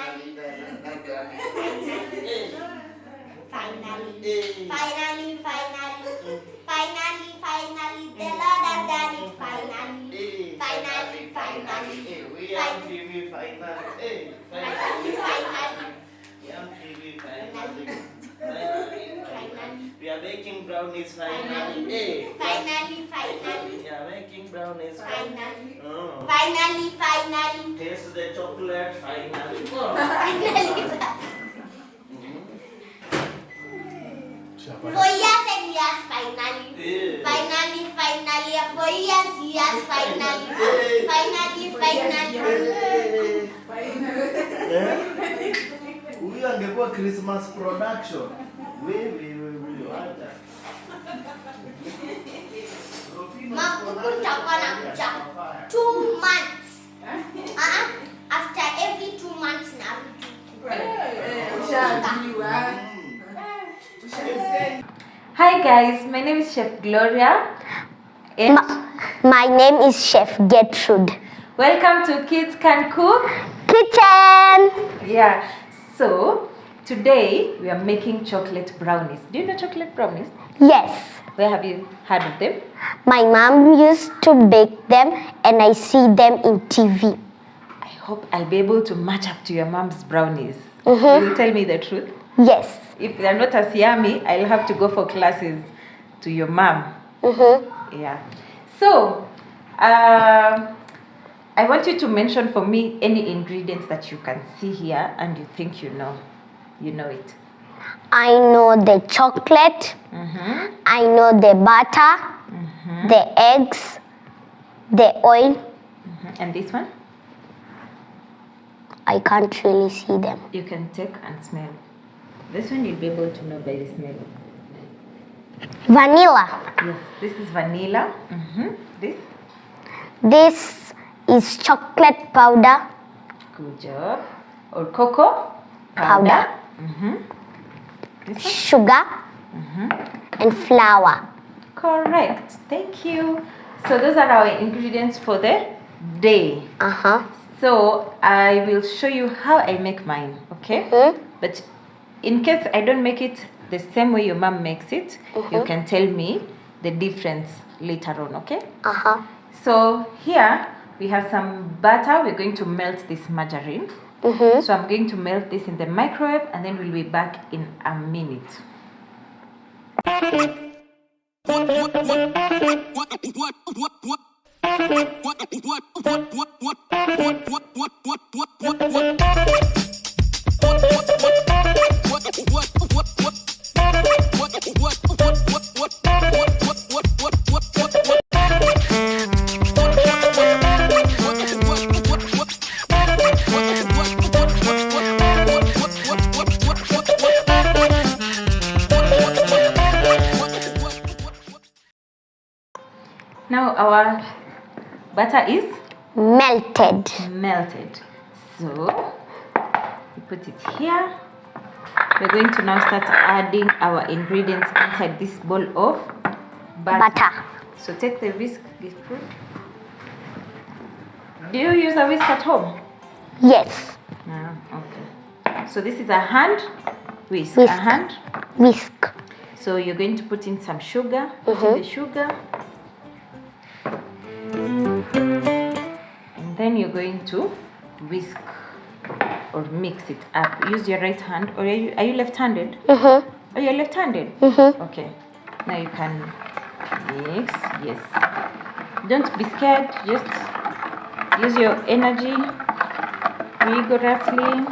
the Lord has done it. Finally, we are TV finally. We are making brownies finally. finally. We are making brownies Finally. Oh. Finally. Taste the chocolate finally. For years and years, finally. Finally. For years, finally. Huyu angekuwa Christmas production. Wewe wacha. Utakuwa na kuja 2 months. After every 2 months na Hi guys, my name is Chef Gloria and my name is Chef Gertrude. welcome to Kids Can Cook Kitchen. Yeah, so today we are making chocolate brownies. Do you know chocolate brownies? Yes. Where have you heard of them? My mom used to bake them and I see them in TV. I hope I'll be able to match up to your mom's brownies. You will tell me the truth? Yes. If they're not as yummy, I'll have to go for classes to your mom. Yeah. So, I want you to mention for me any ingredients that you can see here and you think you know. You know it. I know the chocolate. I know the butter, the eggs, the oil. And this one? I can't really see them. You can take and smell. This one you'll be able to know by the smell. Vanilla. Yes, this is vanilla. This is chocolate powder. Good job. Or cocoa Powder. This one? Sugar. And flour. Correct. Thank you. So those are our ingredients for the day. So I will show you how I make mine, okay? But in case I don't make it the same way your mom makes it, you can tell me the difference later on, okay? So here we have some butter. We're going to melt this margarine. So I'm going to melt this in the microwave and then we'll be back in a minute. Now our butter is Melted. So we put it here. We're going to now start adding our ingredients inside this bowl of butter. So take the whisk. Do you use a whisk at home? Yes. Okay. So this is a hand whisk. Whisk. A hand. Whisk. So you're going to put in some sugar. Put in the sugar. And then you're going to whisk or mix it up. Use your right hand. Or are you left-handed? Oh, you're left-handed? Okay. Now you can mix. Yes. Don't be scared. Just use your energy vigorously.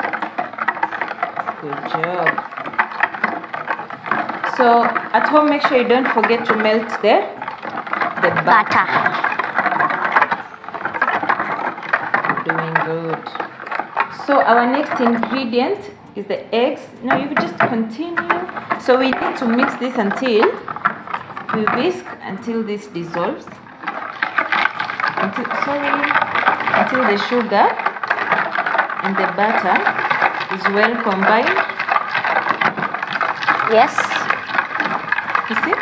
Good job. So at home, make sure you don't forget to melt the butter. Doing good. So our next ingredient is the eggs. No, you just continue. So we need to mix this until we whisk until this dissolves. Until the sugar and the butter is well combined. Yes. You see?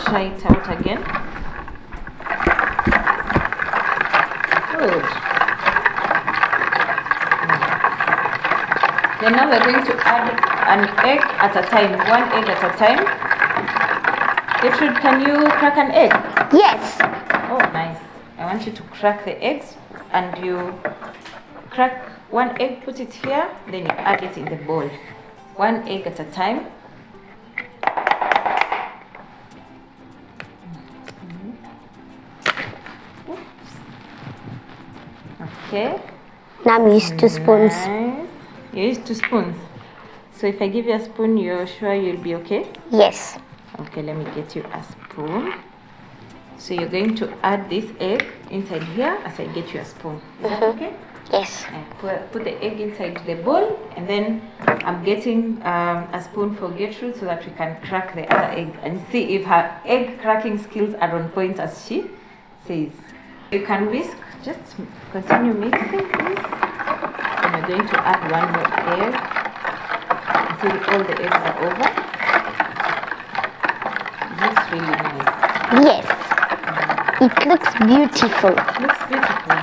Try it out again. Good. Then now we're going to add an egg at a time, 1 egg at a time. Gertrude, can you crack an egg? Yes. Oh, nice. I want you to crack the eggs, and you crack 1 egg, put it here, then you add it in the bowl. 1 egg at a time. Okay. Now I'm used to spoons. Nice. You're used to spoons. So if I give you a spoon, you're sure you'll be okay? Yes. Okay, let me get you a spoon. So you're going to add this egg inside here as I get you a spoon. Is that okay? Yes. Put the egg inside the bowl, and then I'm getting a spoon for Gertrude so that we can crack the other egg and see if her egg cracking skills are on point as she says. You can whisk, just continue mixing, please. And we're going to add 1 more egg until all the eggs are over. Looks really nice. Yes. It looks beautiful. Looks beautiful.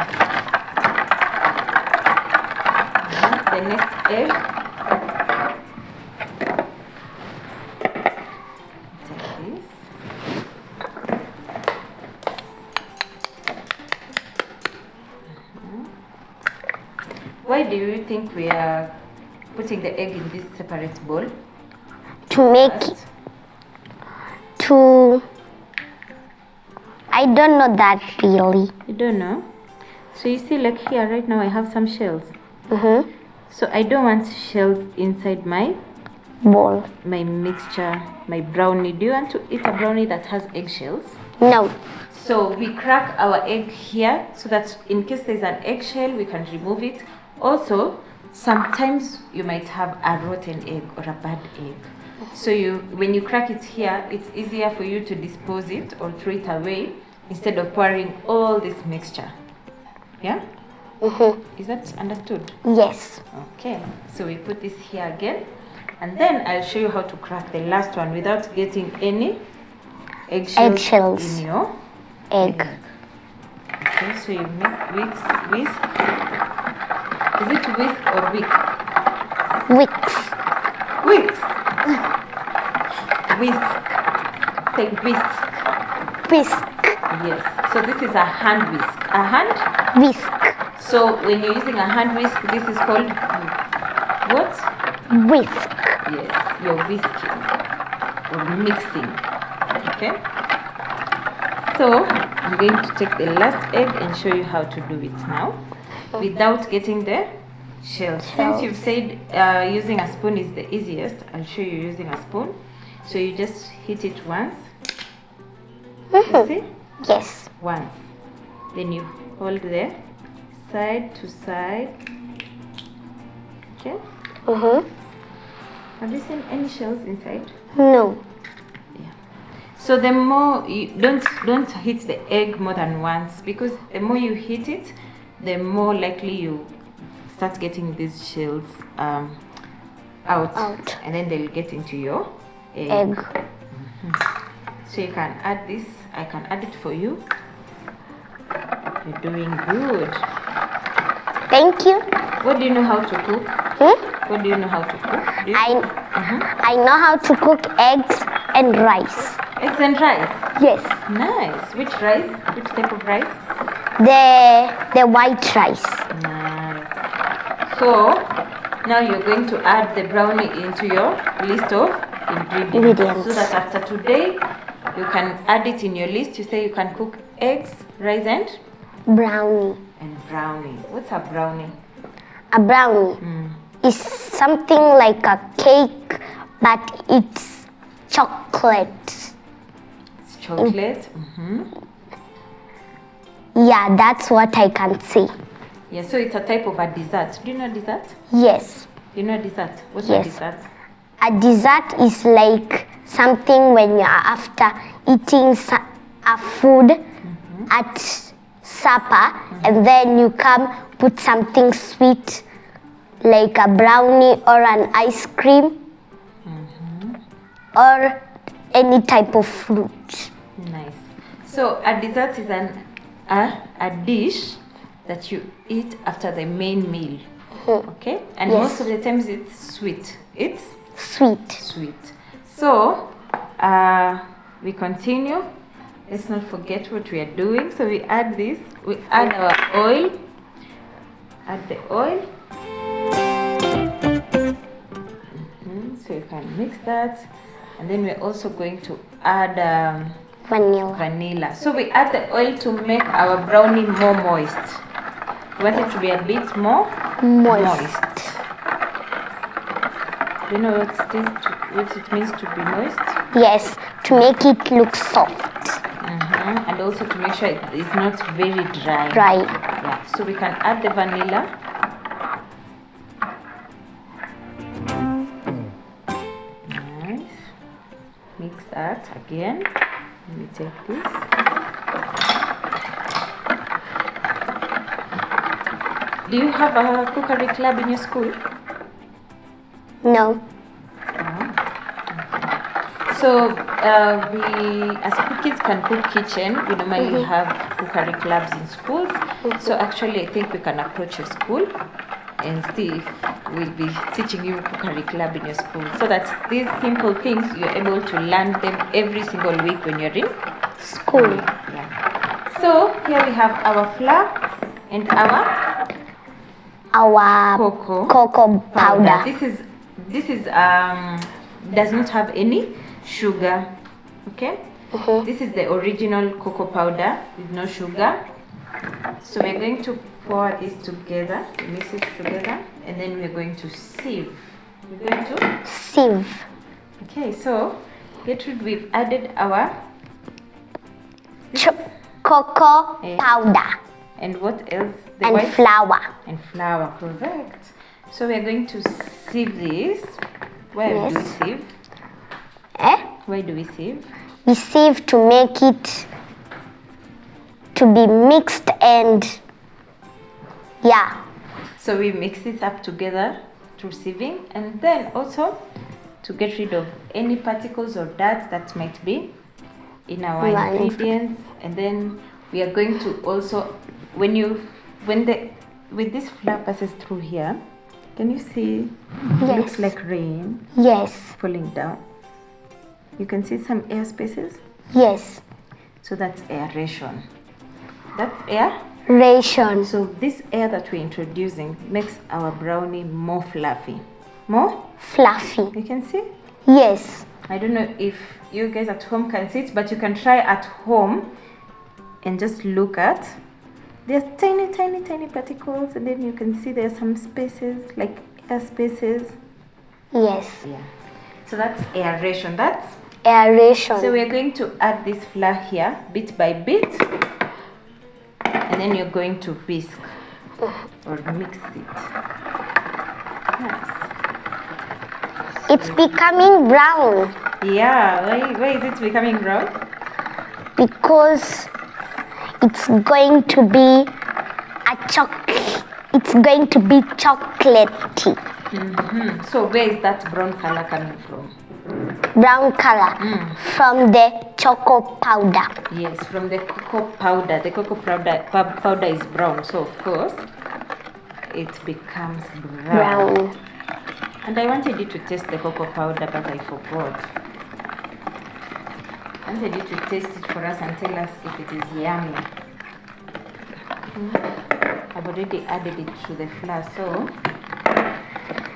The next egg. Take this. Why do you think we are putting the egg in this separate bowl? To make First? I don't know that really. You don't know? So you see, like here right now I have some shells. Mm-hmm. So I don't want shells inside my Bowl. mixture, my brownie. Do you want to eat a brownie that has eggshells? No. So we crack our egg here so that in case there's an eggshell, we can remove it. Also, sometimes you might have a rotten egg or a bad egg. So when you crack it here, it's easier for you to dispose it or throw it away instead of pouring all this mixture. Yeah? Mm-hmm. Is that understood? Yes. Okay, so we put this here again, and then I'll show you how to crack the last one without getting any eggshells in your Egg. Okay, so you make whisk. Is it whisk or whisk? Wicks. Whisk. Whisk. Say whisk. Whisk. Yes. So this is a hand whisk. A hand. Whisk. So when you're using a hand whisk, this is called what? Whisk. Yes, you're whisking or mixing. Okay. So I'm going to take the last egg and show you how to do it now without getting the shells. Since you've said using a spoon is the easiest, I'll show you using a spoon. So you just hit it once. You see? Yes. Once. Then you hold there, side to side. Okay. Mm-hmm. Have you seen any shells inside? No. Yeah. So the more you don't hit the egg more than once, because the more you hit it, the more likely you start getting these shells out, and then they'll get into your egg. Mm-hmm. So you can add this. I can add it for you. You're doing good. Thank you. What do you know how to cook? What do you know how to cook? I know how to cook eggs and rice. Eggs and rice. Yes. Nice. Which rice? Which type of rice? The white rice. Nice. So now you're going to add the brownie into your list of ingredients. So that after today you can add it in your list. You say you can cook eggs, rice, and Brownie. brownie. What's a brownie? A brownie is something like a cake, but it's chocolate. It's chocolate. Yeah, that's what I can say. Yeah, so it's a type of a dessert. Do you know dessert? Yes. Do you know dessert? What's Yes. a dessert? A dessert is like something when you are after eating a food at supper, and then you come put something sweet like a brownie or an ice cream or any type of fruit. Nice. So a dessert is a dish that you eat after the main meal. Okay, and Yes. most of the times it's sweet. It's Sweet. sweet. So we continue. Let's not forget what we are doing. So we add this. We add our oil. Add the oil. So you can mix that, and then we're also going to add vanilla. So we add the oil to make our brownie more moist. We want it to be a bit more moist. Do you know what it means to be moist? Yes, to make it look soft. And also to make sure it is not very dry. Dry. Yeah. So we can add the vanilla. Nice. Mix that again. Let me take this. Do you have a cookery club in your school? No. So we, as kids can cook kitchen, we normally have cookery clubs in schools. So actually, I think we can approach a school and see if we'll be teaching you cookery club in your school, so that these simple things you're able to learn them every single week when you're in School. Yeah. So here we have our flour and our Cocoa powder. This is does not have any sugar. Okay. This is the original cocoa powder with no sugar. So we're going to pour this together, mix it together, and then we're going to sieve. We're going to Sieve. Okay, so Gertrude, we've added our Cocoa powder. and what else? The And white flour. and flour, correct. So we're going to sieve this. Why do we Yes. sieve? Why do we sieve? We sieve to make it to be mixed and yeah. So we mix it up together through sieving, and then also to get rid of any particles or dirt that might be in our ingredients. And then we are going to also, with this flour passes through here, can you see? It looks like rain Yes. falling down. You can see some air spaces. Yes. So that's aeration. That's air. Ration. So this air that we're introducing makes our brownie more fluffy. More? Fluffy. You can see? Yes. I don't know if you guys at home can see it, but you can try at home and just look at. There's tiny, tiny, tiny particles, and then you can see there's some spaces, like air spaces. Yes. Yeah. So that's aeration. That's Aeration. So we're going to add this flour here, bit by bit, and then you're going to whisk or mix it. Nice. It's becoming brown Yeah, why is it becoming brown? because it's going to be It's going to be chocolatey. So where is that brown color coming from? Brown color from the choco powder. Yes, from the cocoa powder. The cocoa powder is brown, so of course it becomes brown. And I wanted you to taste the cocoa powder, but I forgot. I wanted you to taste it for us and tell us if it is yummy. I've already added it to the flour, so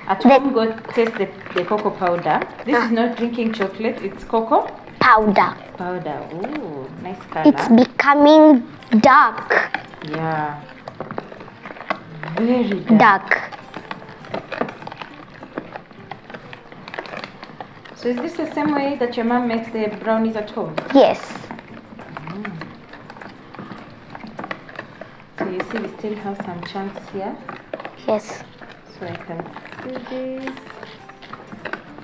at home go taste the cocoa powder. This is not drinking chocolate, it's cocoa Powder. powder. Ooh, nice color. It's becoming dark. Yeah, very dark. Dark. So is this the same way that your mom makes the brownies at home? Yes. So you see we still have some chunks here. Yes. So I can see this.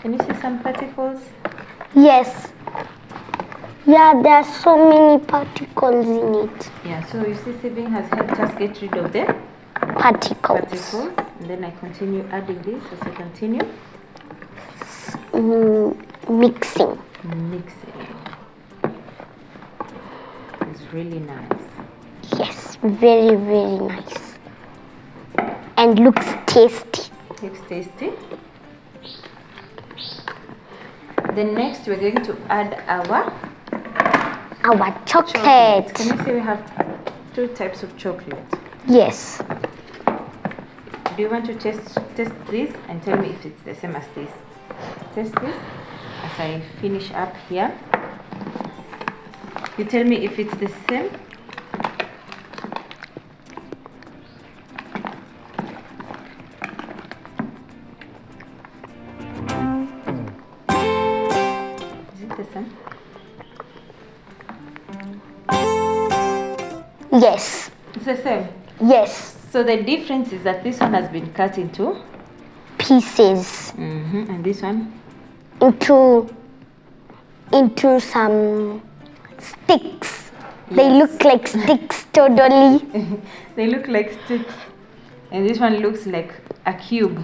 Can you see some particles? Yes. Yeah, there are so many particles in it. Yeah, so you see sieving has helped us get rid of the Particles. And then I continue adding this as I continue Mixing. mixing. It's really nice. Yes, very, very nice. And looks tasty. Looks tasty. Then next we're going to add our chocolate. Can you see we have 2 types of chocolate? Yes. Do you want to test this and tell me if it's the same as this? Test this as I finish up here. You tell me if it's the same. Is it the same? Yes. It's the same. Yes. So the difference is that this one has been cut into Pieces. and this one into some sticks. They Yes. look like sticks totally. they look like sticks, and this one looks like a cube.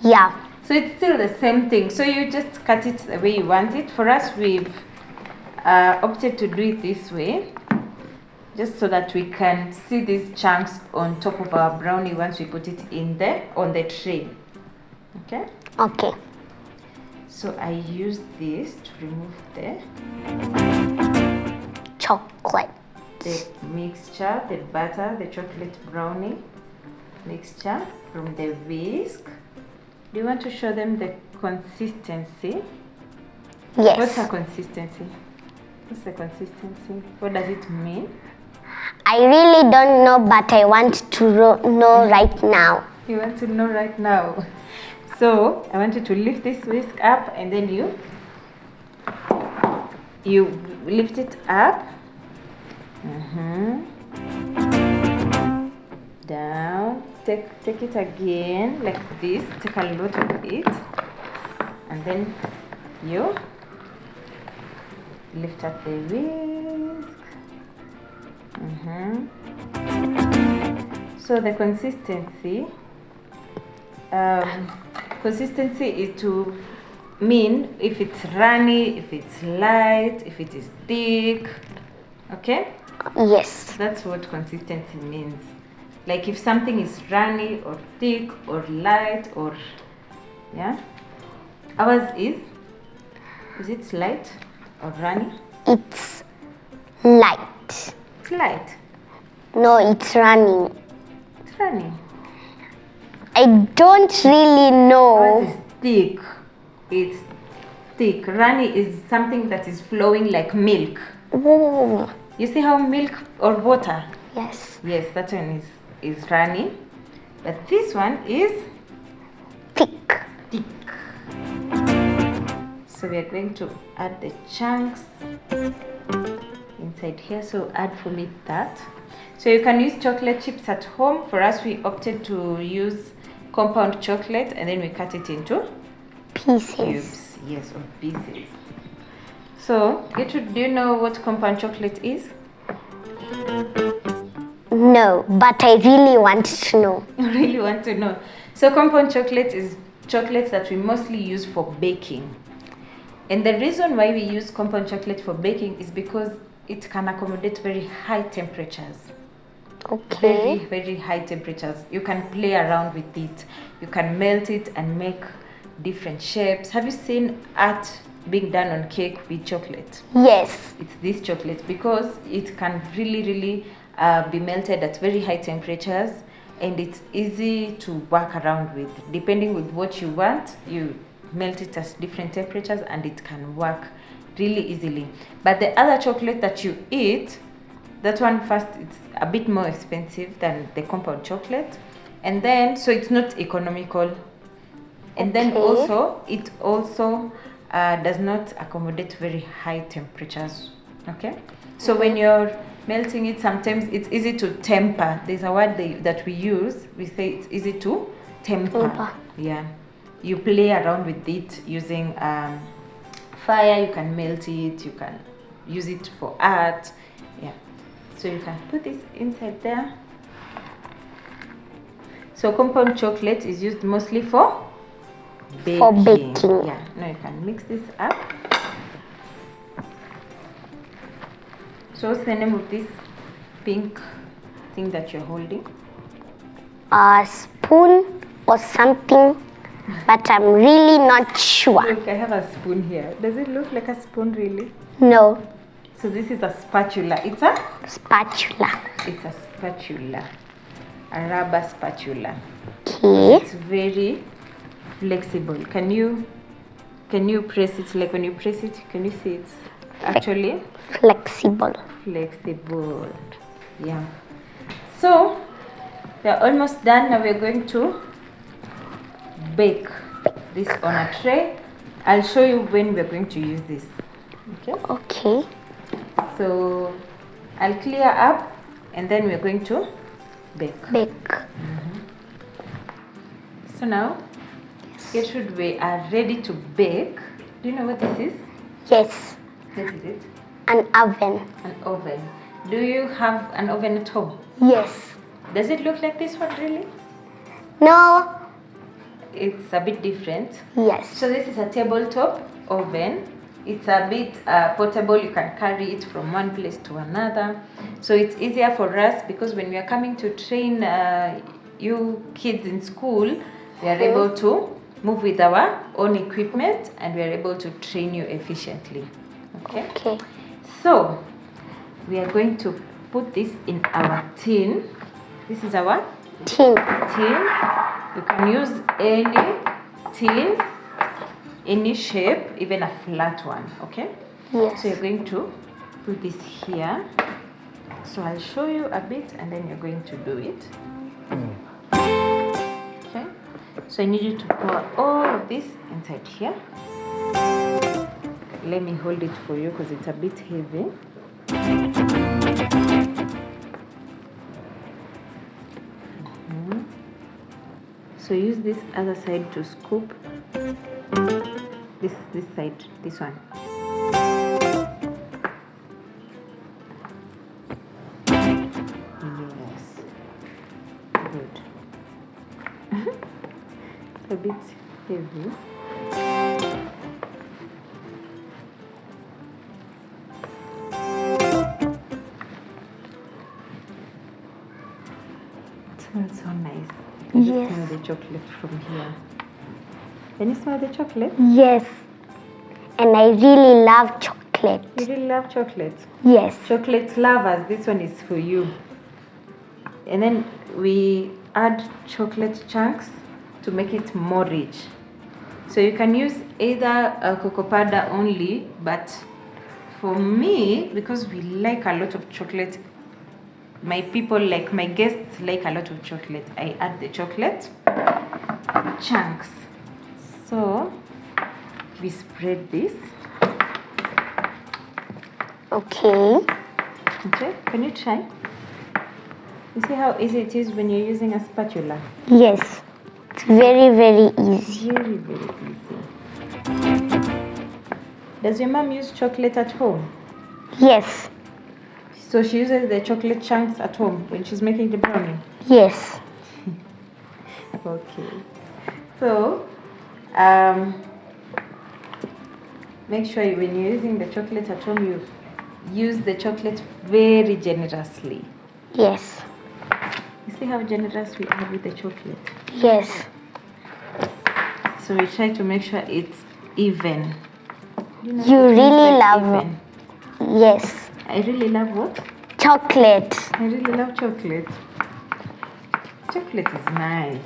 Yeah. So it's still the same thing. So you just cut it the way you want it. For us, we've opted to do it this way, just so that we can see these chunks on top of our brownie once we put it in there on the tray. Okay. Okay. So I use this to remove the Chocolate. mixture, the butter, the chocolate brownie mixture from the whisk. Do you want to show them the consistency? Yes. What's a consistency? What's the consistency? What does it mean? I really don't know, but I want to know right now. You want to know right now. So I want you to lift this whisk up, and then you lift it up. Down. Take it again like this. Take a lot of it, and then you lift up the whisk. So the consistency is to mean if it's runny, if it's light, if it is thick. Okay, Yes. that's what consistency means. Like if something is runny or thick or light, or yeah. Ours is it light or runny? It's light. It's light. No, it's running. It's runny. I don't really Ours know. is thick. It's thick. Runny is something that is flowing like milk. Ooh. You see how milk or water? Yes. Yes, that one is runny. But this one is Thick. thick. So we are going to add the chunks inside here. So add for me that. So you can use chocolate chips at home. For us, we opted to use compound chocolate, and then we cut it into Pieces. cubes. Yes, or pieces. So, Gertrude, do you know what compound chocolate is? No, but I really want to know. I really want to know. So compound chocolate is chocolate that we mostly use for baking. And the reason why we use compound chocolate for baking is because it can accommodate very high temperatures. Okay. Very high temperatures. You can play around with it. You can melt it and make different shapes. Have you seen art being done on cake with chocolate? Yes. It's this chocolate because it can really be melted at very high temperatures, and it's easy to work around with. Depending with what you want, you melt it at different temperatures and it can work really easily. But the other chocolate that you eat, that one first, it's a bit more expensive than the compound chocolate, and then so it's not economical, and then Okay. also it also does not accommodate very high temperatures. Okay, so when you're melting it, sometimes it's easy to temper. There's a word that we use. We say it's easy to temper. Temper. Yeah, you play around with it using fire. You can melt it. You can use it for art. Yeah, so you can put this inside there. So compound chocolate is used mostly for baking. For baking. Yeah. Now you can mix this up. So what's the name of this pink thing that you're holding? A spoon. or something, but I'm really not sure. Look, I have a spoon here. Does it look like a spoon really? No. So this is a spatula. It's a Spatula. It's a spatula. A rubber spatula. Okay. It's very flexible. Can you press it? Like when you press it, can you see it's actually Flexible. flexible? Yeah. So we are almost done. Now we're going to bake this on a tray. I'll show you when we're going to use this. Okay. Okay. So I'll clear up and then we're going to bake. Bake. So now, Gertrude, we are ready to bake. Do you know what this is? Yes. What is it? An oven. An oven. Do you have an oven at home? Yes. Does it look like this one really? No. It's a bit different. Yes. So this is a tabletop oven. It's a bit portable. You can carry it from one place to another. So it's easier for us because when we are coming to train you kids in school, we are able to move with our own equipment and we are able to train you efficiently. Okay? Okay. So we are going to put this in our tin. This is our Tin. tin. You can use any tin, any shape, even a flat one. Okay? Yes. So you're going to put this here. So I'll show you a bit and then you're going to do it. Okay? So I need you to pour all of this inside here. Let me hold it for you because it's a bit heavy. So use this other side to scoop. This side, this one. Yes. Good. A bit heavy. It smells so nice. Can you Yes. smell the chocolate from here? Can you smell the chocolate? Yes. And I really love chocolate. You really love chocolate. Yes. Chocolate lovers, this one is for you. And then we add chocolate chunks to make it more rich. So you can use either a cocoa powder only, but for me, because we like a lot of chocolate, my people, like my guests, like a lot of chocolate, I add the chocolate chunks. So we spread this. Okay. Okay, can you try? You see how easy it is when you're using a spatula? Yes. It's very, very easy. Very, very easy. Does your mom use chocolate at home? Yes. So she uses the chocolate chunks at home when she's making the brownie? Yes. Okay. So, make sure when you're using the chocolate at home, you use the chocolate very generously. Yes. You see how generous we are with the chocolate? Yes. So we try to make sure it's even. You know, You it means really like love even. Yes. I really love what? Chocolate. I really love chocolate. Chocolate is nice.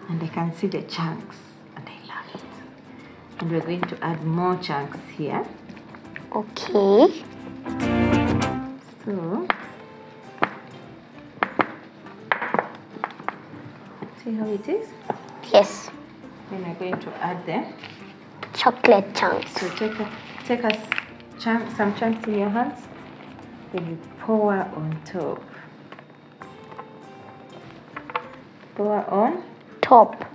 And I can see the chunks and I love it. And we're going to add more chunks here. Okay. So, see how it is? Yes. Then we're going to add the Chocolate chunks. So take some chunks in your hands, then you pour on top. Pour on Top.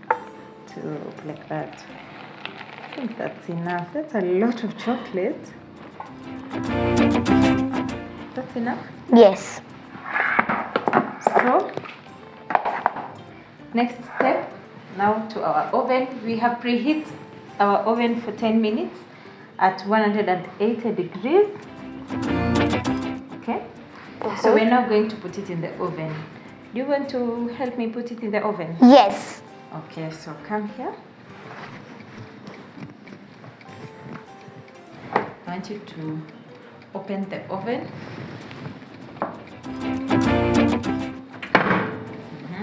top like that. I think that's enough. That's a lot of chocolate. That's enough. Yes. So, next step, now to our oven. We have preheat our oven for 10 minutes at 180 degrees. Okay, So we're now going to put it in the oven. Do you want to help me put it in the oven? Yes. Okay, so come here. I want you to open the oven.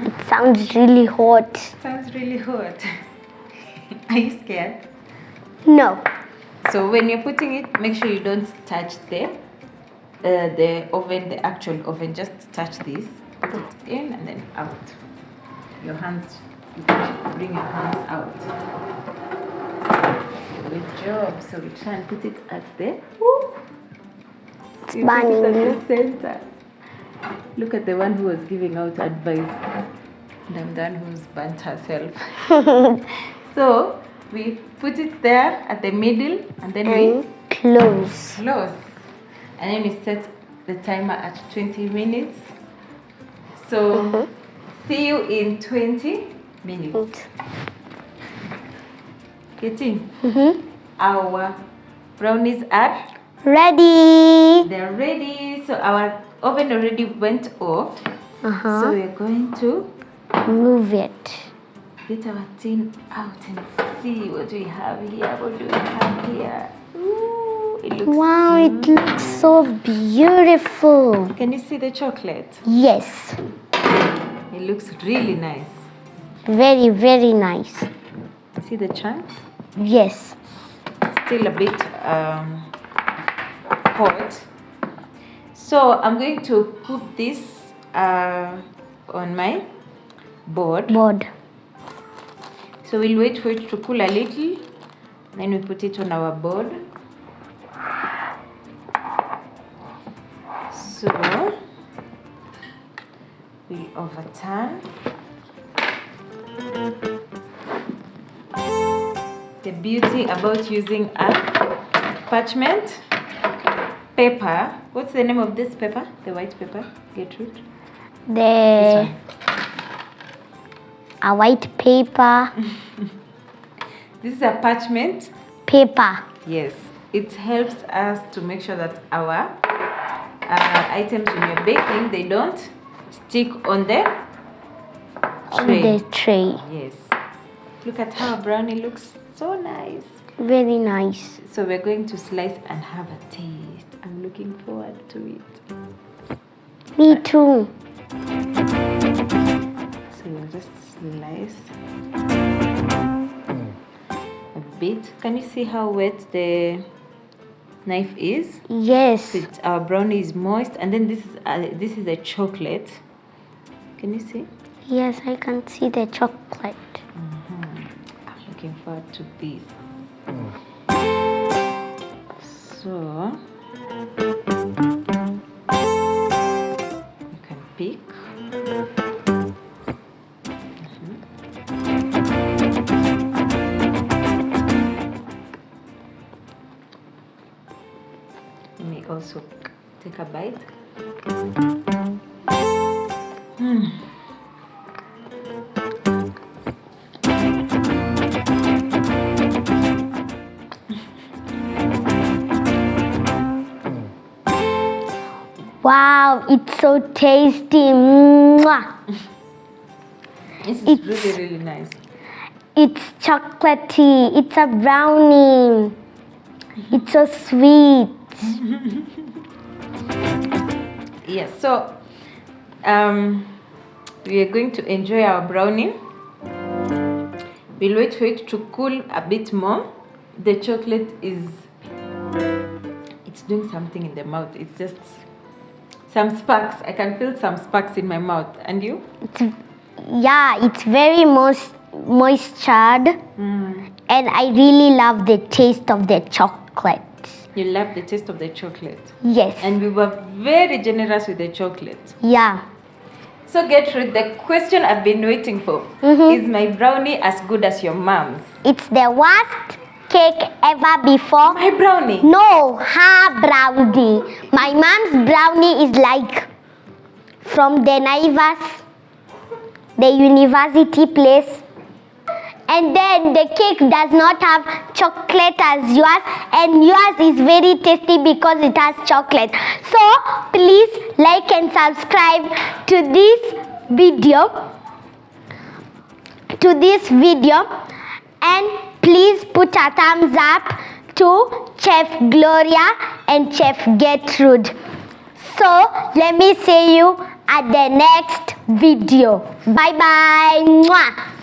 It sounds really hot. Sounds really hot. Are you scared? No. So when you're putting it, make sure you don't touch the oven, the actual oven. Just touch this, put it in and then out. Your hands, you can bring your hands out. Good job. So we try and put it at the. It's You put it burning. at the center. Look at the one who was giving out advice. And I'm the one who's burnt herself. So we put it there at the middle and then we Close. close. And then we set the timer at 20 minutes. So see you in 20 minutes. Getting our brownies are Ready. they're ready. So our oven already went off. So we're going to Move it. get our tin out and see what we have here. What do we have here? Ooh, it looks Wow, it looks so beautiful. Can you see the chocolate? Yes. It looks really nice. Very, very nice. See the chunks? Yes. Still a bit hot. So I'm going to put this on my board. So we'll wait for it to cool a little. Then we put it on our board. So we overturn. The beauty about using a parchment paper. What's the name of this paper? The white paper, Gertrude? This one. A white paper. This is a parchment Paper. Yes, it helps us to make sure that our items when you're baking, they don't stick on the On tray. the tray. Yes. Look at how a brownie looks so nice. Very nice. So we're going to slice and have a taste. I'm looking forward to it. Me too. So we'll just slice a bit. Can you see how wet the knife is? Yes. Our brownie is moist, and then this is a chocolate. Can you see? Yes, I can see the chocolate. I'm looking forward to this. So you can pick. You may also take a bite. Wow, it's so tasty. Mwah. This is really, really nice. It's chocolatey. It's a brownie. It's so sweet. Yes, so we are going to enjoy our brownie. We'll wait for it to cool a bit more. The chocolate it's doing something in the mouth. It's just some sparks. I can feel some sparks in my mouth. And you? It's very moistured. And I really love the taste of the chocolate. You love the taste of the chocolate. Yes. And we were very generous with the chocolate. Yeah. So Gertrude, the question I've been waiting for. Is my brownie as good as your mom's? It's the worst cake ever before. My brownie? No, her brownie. My mom's brownie is like from the Naivas, the university place. and then the cake does not have chocolate as yours, and yours is very tasty because it has chocolate. So please like and subscribe to this video, and please put a thumbs up to Chef Gloria and Chef Gertrude. So let me see you at the next video. Bye bye. Mwah.